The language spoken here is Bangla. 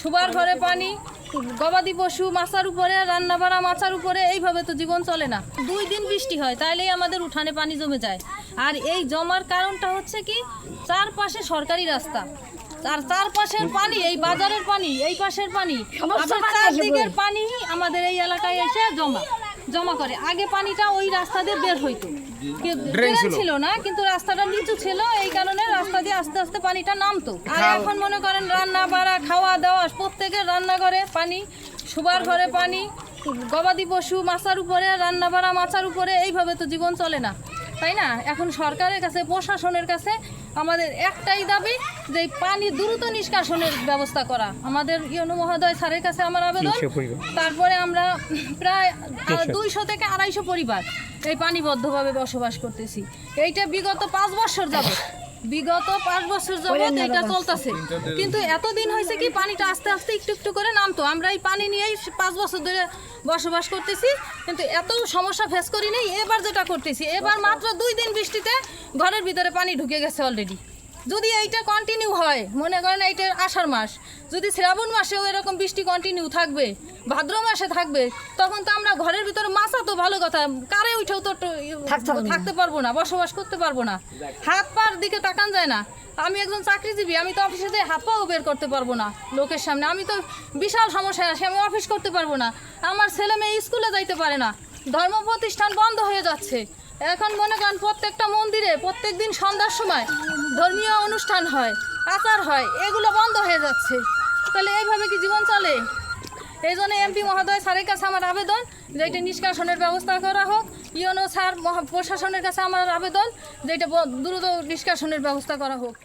শোবার ঘরে পানি, গবাদি পশু মাছার উপরে, রান্না বাড়া মাছার উপরে, এইভাবে তো জীবন চলে না। 2 দিন বৃষ্টি হয় তাইলেই আমাদের উঠানে পানি জমে যায়। আর এই জমার কারণটা হচ্ছে কি, চারপাশে সরকারি রাস্তা, আর চারপাশের পানি, এই বাজারের পানি, এই পাশের পানি, আবার চারদিকের পানি আমাদের এই এলাকায় এসে জমা করে। আগে পানিটা ওই রাস্তা দিয়ে বের হইতো, ড্রেন ছিল না, কিন্তু রাস্তাটা নিচু ছিল, এই কারণে রাস্তা দিয়ে আস্তে আস্তে পানিটা নামতো। আর এখন মনে করেন রান্না বাড়া, খাওয়া দাওয়া, প্রত্যেকের রান্নাঘরে পানি, শোবার ঘরে পানি, গবাদি পশু মাছার উপরে, রান্না বাড়া মাছার উপরে, এইভাবে তো জীবন চলে না, তাই না? এখন সরকারের কাছে, প্রশাসনের কাছে আমাদের একটাই দাবি যে পানি দ্রুত নিষ্কাশনের ব্যবস্থা করা। আমাদের ইউনো মহোদয় স্যারের কাছে আমার আবেদন। তারপরে আমরা প্রায় 200 থেকে 250 পরিবার এই পানিবদ্ধভাবে বসবাস করতেছি। এইটা বিগত 5 বছর যাবত, এটা চলতেছে। কিন্তু এতদিন হয়েছে কি, পানিটা আস্তে আস্তে একটু একটু করে নামতো। আমরা এই পানি নিয়েই 5 বছর ধরে বসবাস করতেছি, কিন্তু এত সমস্যা ফেস করি নেই। এবার যেটা করতেছি, এবার মাত্র 2 দিন বৃষ্টিতে ঘরের ভিতরে পানি ঢুকে গেছে অলরেডি। যদি এইটা কন্টিনিউ হয়, মনে করেন এইটা আষাঢ় মাস, যদি শ্রাবণ মাসেও এরকম বৃষ্টি কন্টিনিউ থাকবে, ভাদ্র মাসে থাকবে, তখন তো আমরা ঘরের ভিতরে মাছা তো ভালো কথা, কারে উঠেও তো থাকতে পারবো না, বসবাস করতে পারবো না। হাত পার দিকে তাকান যায় না। আমি একজন চাকরিজীবী, আমি তো অফিসে যেয়ে হাত পাও বের করতে পারবো না লোকের সামনে। আমি তো বিশাল সমস্যায় আছি, আমি অফিস করতে পারবো না। আমার ছেলে মেয়ে স্কুলে যাইতে পারে না, ধর্ম প্রতিষ্ঠান বন্ধ হয়ে যাচ্ছে। এখন মনে করেন প্রত্যেকটা মন্দিরে প্রত্যেক দিন সন্ধ্যার সময় ধর্মীয় অনুষ্ঠান হয়, আচার হয়, এগুলো বন্ধ হয়ে যাচ্ছে। তাহলে এইভাবে কি জীবন চলে? এই জন্য এমপি মহোদয় স্যারের কাছে আমার আবেদন যে এটা নিষ্কাশনের ব্যবস্থা করা হোক। ইউনো স্যার প্রশাসনের কাছে আমার আবেদন যে এটা দ্রুত নিষ্কাশনের ব্যবস্থা করা হোক।